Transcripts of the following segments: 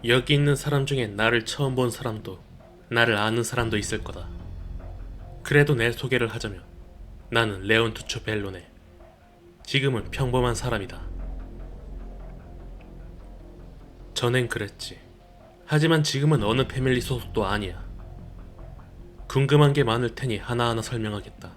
여기 있는 사람 중에 나를 처음 본 사람도 나를 아는 사람도 있을 거다. 그래도 내 소개를 하자면 나는 레온투초 벨로네. 지금은 평범한 사람이다. 전엔 그랬지. 하지만 지금은 어느 패밀리 소속도 아니야. 궁금한 게 많을 테니 하나하나 설명하겠다.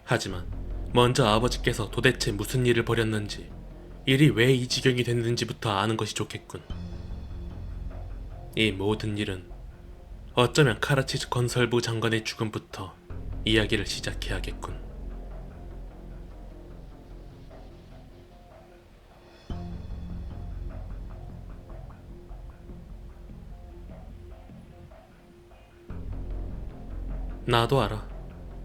하지만 먼저 아버지께서 도대체 무슨 일을 벌였는지, 일이 왜 이 지경이 됐는지부터 아는 것이 좋겠군. 이 모든 일은 어쩌면 카라치즈 건설부 장관의 죽음부터 이야기를 시작해야겠군. 나도 알아.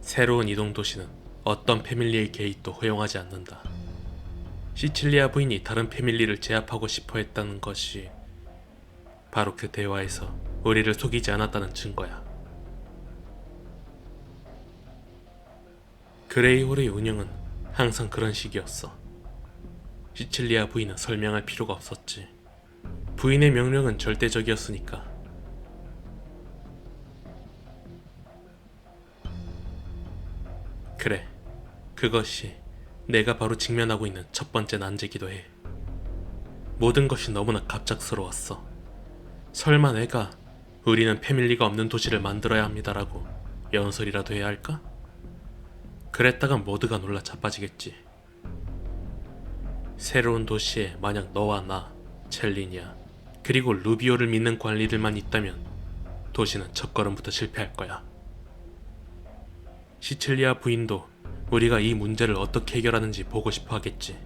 새로운 이동 도시는 어떤 패밀리의 개입도 허용하지 않는다. 시칠리아 부인이 다른 패밀리를 제압하고 싶어 했다는 것이 바로 그 대화에서 우리를 속이지 않았다는 증거야. 그레이홀의 운영은 항상 그런 식이었어. 시칠리아 부인은 설명할 필요가 없었지. 부인의 명령은 절대적이었으니까. 그래, 그것이 내가 바로 직면하고 있는 첫 번째 난제기도 해. 모든 것이 너무나 갑작스러웠어. 설마 내가 우리는 패밀리가 없는 도시를 만들어야 합니다라고 연설이라도 해야 할까? 그랬다간 모두가 놀라 자빠지겠지. 새로운 도시에 만약 너와 나, 첼리니아, 그리고 루비오를 믿는 관리들만 있다면 도시는 첫걸음부터 실패할 거야. 시칠리아 부인도 우리가 이 문제를 어떻게 해결하는지 보고 싶어 하겠지.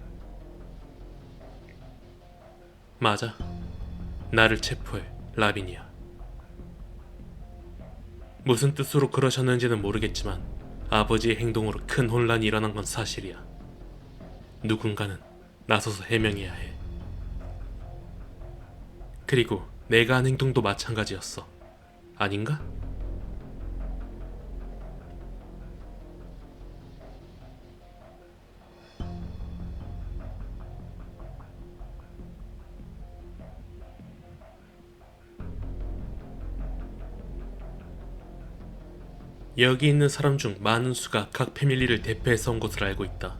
맞아. 나를 체포해, 라비니아. 무슨 뜻으로 그러셨는지는 모르겠지만 아버지의 행동으로 큰 혼란이 일어난 건 사실이야. 누군가는 나서서 해명해야 해. 그리고 내가 한 행동도 마찬가지였어. 아닌가? 여기 있는 사람 중 많은 수가 각 패밀리를 대표해서 온 것을 알고 있다.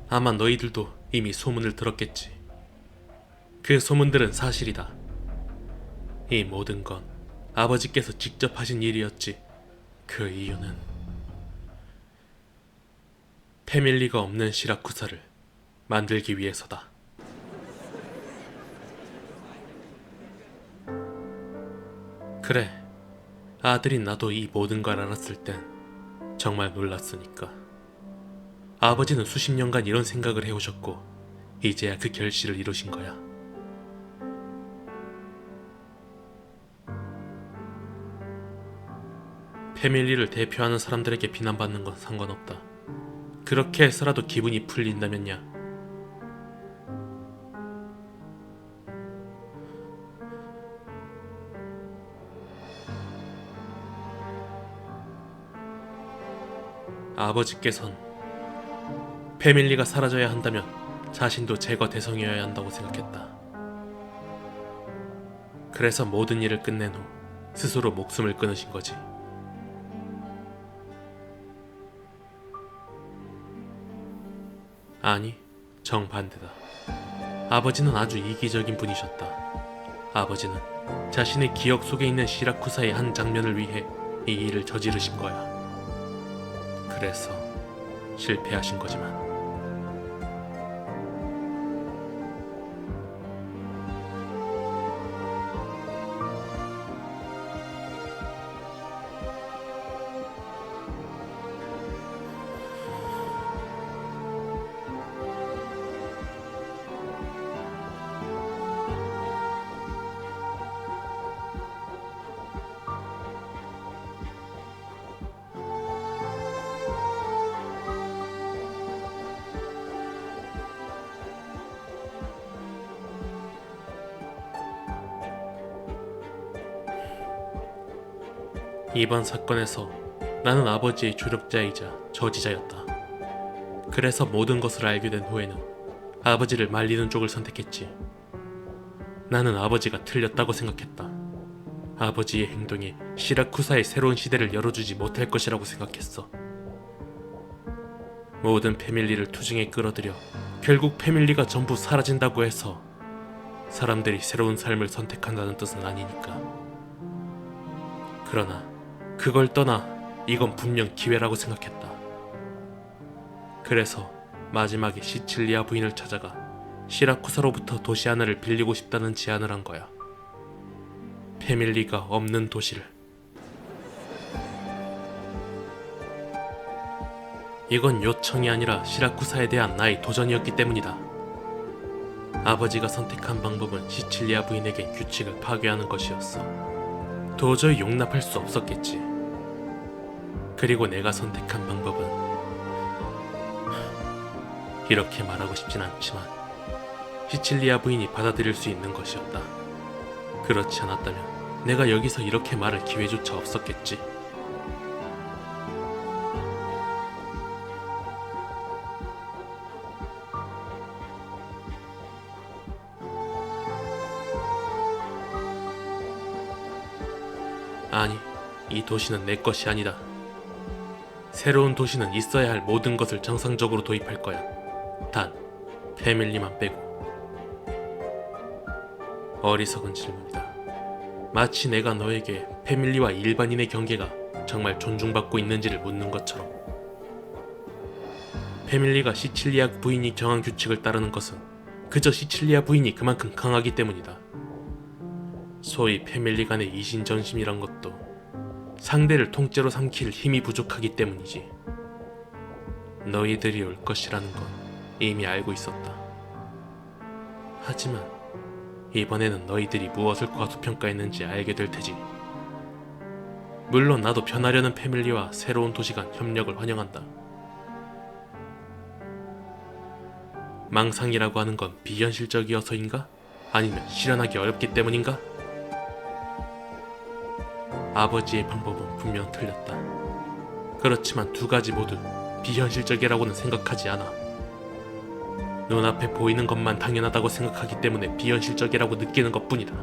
아마 너희들도 이미 소문을 들었겠지. 그 소문들은 사실이다. 이 모든 건 아버지께서 직접 하신 일이었지. 그 이유는 패밀리가 없는 시라쿠사를 만들기 위해서다. 그래, 아들인 나도 이 모든 걸 알았을 땐 정말 놀랐으니까. 아버지는 수십 년간 이런 생각을 해오셨고 이제야 그 결실을 이루신 거야. 패밀리를 대표하는 사람들에게 비난받는 건 상관없다. 그렇게 해서라도 기분이 풀린다면야. 아버지께선 패밀리가 사라져야 한다면 자신도 제거 대상이어야 한다고 생각했다. 그래서 모든 일을 끝낸 후 스스로 목숨을 끊으신 거지. 아니, 정반대다. 아버지는 아주 이기적인 분이셨다. 아버지는 자신의 기억 속에 있는 시라쿠사의 한 장면을 위해 이 일을 저지르신 거야. 그래서 실패하신 거지만. 이번 사건에서 나는 아버지의 조력자이자 저지자였다. 그래서 모든 것을 알게 된 후에는 아버지를 말리는 쪽을 선택했지. 나는 아버지가 틀렸다고 생각했다. 아버지의 행동이 시라쿠사의 새로운 시대를 열어주지 못할 것이라고 생각했어. 모든 패밀리를 투쟁에 끌어들여 결국 패밀리가 전부 사라진다고 해서 사람들이 새로운 삶을 선택한다는 뜻은 아니니까. 그러나 그걸 떠나 이건 분명 기회라고 생각했다. 그래서 마지막에 시칠리아 부인을 찾아가 시라쿠사로부터 도시 하나를 빌리고 싶다는 제안을 한 거야. 패밀리가 없는 도시를. 이건 요청이 아니라 시라쿠사에 대한 나의 도전이었기 때문이다. 아버지가 선택한 방법은 시칠리아 부인에게 규칙을 파괴하는 것이었어. 도저히 용납할 수 없었겠지. 그리고 내가 선택한 방법은 이렇게 말하고 싶진 않지만 시칠리아 부인이 받아들일 수 있는 것이었다. 그렇지 않았다면 내가 여기서 이렇게 말할 기회조차 없었겠지. 아니, 이 도시는 내 것이 아니다. 새로운 도시는 있어야 할 모든 것을 정상적으로 도입할 거야. 단, 패밀리만 빼고. 어리석은 질문이다. 마치 내가 너에게 패밀리와 일반인의 경계가 정말 존중받고 있는지를 묻는 것처럼. 패밀리가 시칠리아 부인이 정한 규칙을 따르는 것은 그저 시칠리아 부인이 그만큼 강하기 때문이다. 소위 패밀리 간의 이신전심이란 것도 상대를 통째로 삼킬 힘이 부족하기 때문이지. 너희들이 올 것이라는 건 이미 알고 있었다. 하지만 이번에는 너희들이 무엇을 과소평가했는지 알게 될 테지. 물론 나도 변하려는 패밀리와 새로운 도시 간 협력을 환영한다. 망상이라고 하는 건 비현실적이어서인가? 아니면 실현하기 어렵기 때문인가? 아버지의 방법은 분명 틀렸다. 그렇지만 두 가지 모두 비현실적이라고는 생각하지 않아. 눈앞에 보이는 것만 당연하다고 생각하기 때문에 비현실적이라고 느끼는 것뿐이다.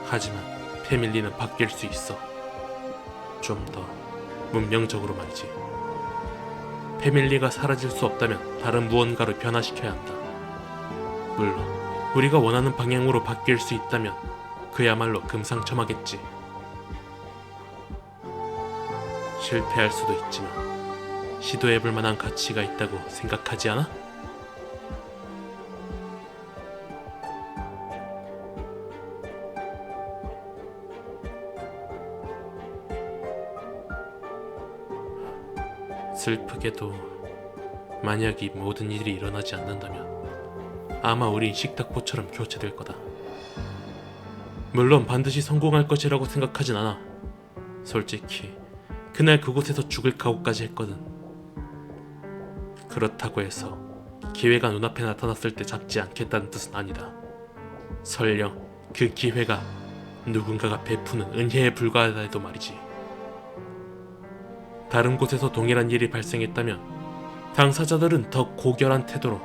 하지만 패밀리는 바뀔 수 있어. 좀 더 문명적으로 말이지. 패밀리가 사라질 수 없다면 다른 무언가로 변화시켜야 한다. 물론 우리가 원하는 방향으로 바뀔 수 있다면 그야말로 금상첨화겠지. 실패할 수도 있지만 시도해볼 만한 가치가 있다고 생각하지 않아? 슬프게도 만약 이 모든 일이 일어나지 않는다면 아마 우린 식탁보처럼 교체될 거다. 물론 반드시 성공할 것이라고 생각하진 않아. 솔직히 그날 그곳에서 죽을 각오까지 했거든. 그렇다고 해서 기회가 눈앞에 나타났을 때 잡지 않겠다는 뜻은 아니다. 설령 그 기회가 누군가가 베푸는 은혜에 불과하다 해도 말이지. 다른 곳에서 동일한 일이 발생했다면 당사자들은 더 고결한 태도로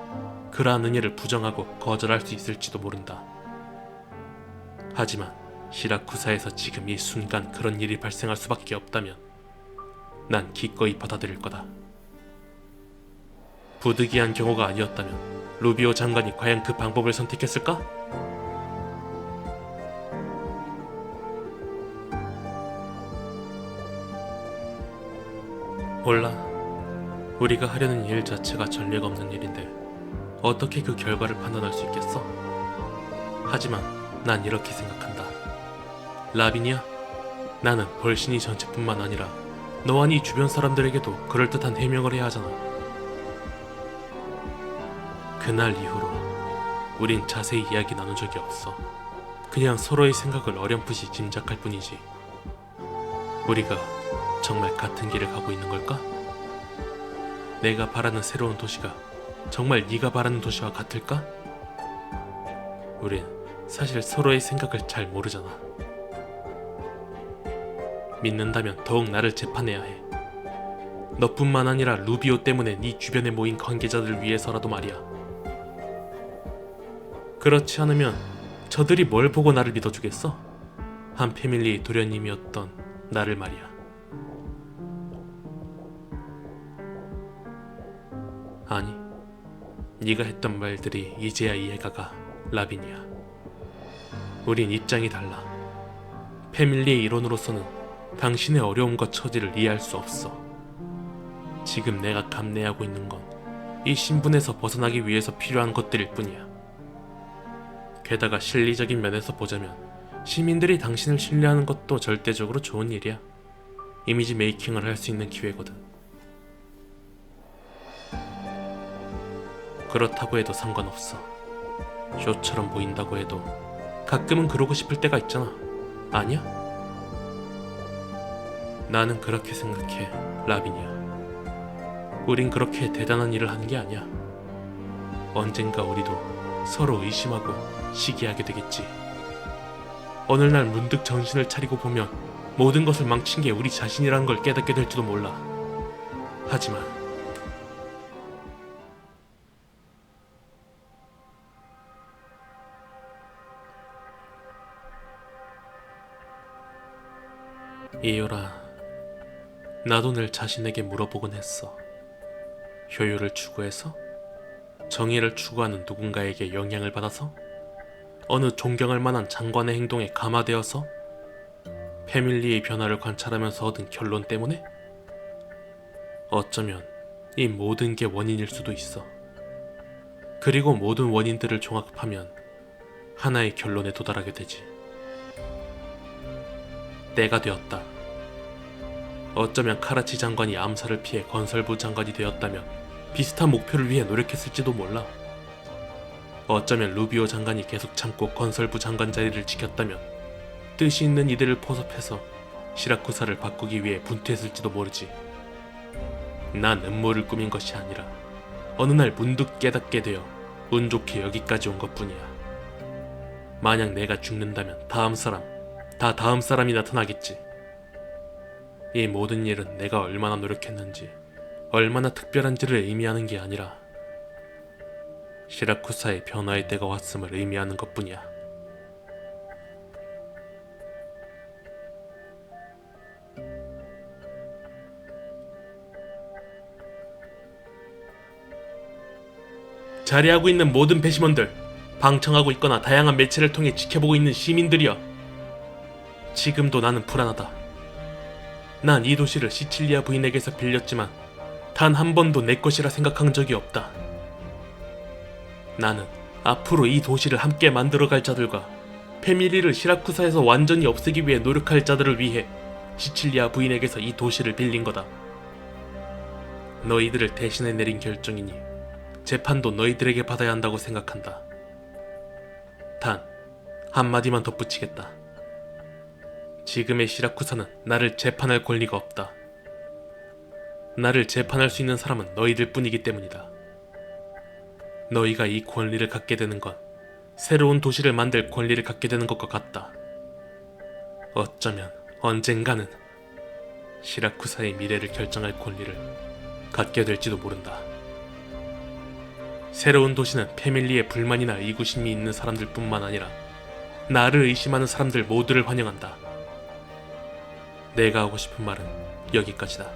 그러한 은혜를 부정하고 거절할 수 있을지도 모른다. 하지만 시라쿠사에서 지금 이 순간 그런 일이 발생할 수밖에 없다면 난 기꺼이 받아들일 거다. 부득이한 경우가 아니었다면 루비오 장관이 과연 그 방법을 선택했을까? 몰라. 우리가 하려는 일 자체가 전례가 없는 일인데 어떻게 그 결과를 판단할 수 있겠어? 하지만 난 이렇게 생각한다. 라비니아, 나는 벌신이 전체뿐만 아니라 너와 네 주변 사람들에게도 그럴듯한 해명을 해야 하잖아. 그날 이후로 우린 자세히 이야기 나눈 적이 없어. 그냥 서로의 생각을 어렴풋이 짐작할 뿐이지. 우리가 정말 같은 길을 가고 있는 걸까? 내가 바라는 새로운 도시가 정말 네가 바라는 도시와 같을까? 우린 사실 서로의 생각을 잘 모르잖아. 믿는다면 더욱 나를 재판해야 해. 너뿐만 아니라 루비오 때문에 네 주변에 모인 관계자들 위해서라도 말이야. 그렇지 않으면 저들이 뭘 보고 나를 믿어주겠어? 한 패밀리의 도련님이었던 나를 말이야. 아니, 네가 했던 말들이 이제야 이해가 가, 라빈이야. 우린 입장이 달라. 패밀리의 일원으로서는 당신의 어려움과 처지를 이해할 수 없어. 지금 내가 감내하고 있는 건 이 신분에서 벗어나기 위해서 필요한 것들일 뿐이야. 게다가 실리적인 면에서 보자면 시민들이 당신을 신뢰하는 것도 절대적으로 좋은 일이야. 이미지 메이킹을 할 수 있는 기회거든. 그렇다고 해도 상관없어. 쇼처럼 보인다고 해도 가끔은 그러고 싶을 때가 있잖아. 아니야? 나는 그렇게 생각해, 라빈이야. 우린 그렇게 대단한 일을 하는 게 아니야. 언젠가 우리도 서로 의심하고 시기하게 되겠지. 어느 날 문득 정신을 차리고 보면 모든 것을 망친 게 우리 자신이라는 걸 깨닫게 될지도 몰라. 하지만 이유라, 나도 늘 자신에게 물어보곤 했어. 효율을 추구해서? 정의를 추구하는 누군가에게 영향을 받아서? 어느 존경할 만한 장관의 행동에 감화되어서? 패밀리의 변화를 관찰하면서 얻은 결론 때문에? 어쩌면 이 모든 게 원인일 수도 있어. 그리고 모든 원인들을 종합하면 하나의 결론에 도달하게 되지. 때가 되었다. 어쩌면 카라치 장관이 암살을 피해 건설부 장관이 되었다면 비슷한 목표를 위해 노력했을지도 몰라. 어쩌면 루비오 장관이 계속 참고 건설부 장관 자리를 지켰다면 뜻이 있는 이들을 포섭해서 시라쿠사를 바꾸기 위해 분투했을지도 모르지. 난 음모를 꾸민 것이 아니라 어느 날 문득 깨닫게 되어 운 좋게 여기까지 온 것뿐이야. 만약 내가 죽는다면 다음 사람이 나타나겠지. 이 모든 일은 내가 얼마나 노력했는지, 얼마나 특별한지를 의미하는 게 아니라 시라쿠사의 변화의 때가 왔음을 의미하는 것뿐이야. 자리하고 있는 모든 배심원들, 방청하고 있거나 다양한 매체를 통해 지켜보고 있는 시민들이여. 지금도 나는 불안하다. 난 이 도시를 시칠리아 부인에게서 빌렸지만 단 한 번도 내 것이라 생각한 적이 없다. 나는 앞으로 이 도시를 함께 만들어갈 자들과 패밀리를 시라쿠사에서 완전히 없애기 위해 노력할 자들을 위해 시칠리아 부인에게서 이 도시를 빌린 거다. 너희들을 대신해 내린 결정이니 재판도 너희들에게 받아야 한다고 생각한다. 단 한마디만 덧붙이겠다. 지금의 시라쿠사는 나를 재판할 권리가 없다. 나를 재판할 수 있는 사람은 너희들 뿐이기 때문이다. 너희가 이 권리를 갖게 되는 건 새로운 도시를 만들 권리를 갖게 되는 것과 같다. 어쩌면 언젠가는 시라쿠사의 미래를 결정할 권리를 갖게 될지도 모른다. 새로운 도시는 패밀리에 불만이나 의구심이 있는 사람들 뿐만 아니라 나를 의심하는 사람들 모두를 환영한다. 내가 하고 싶은 말은 여기까지다.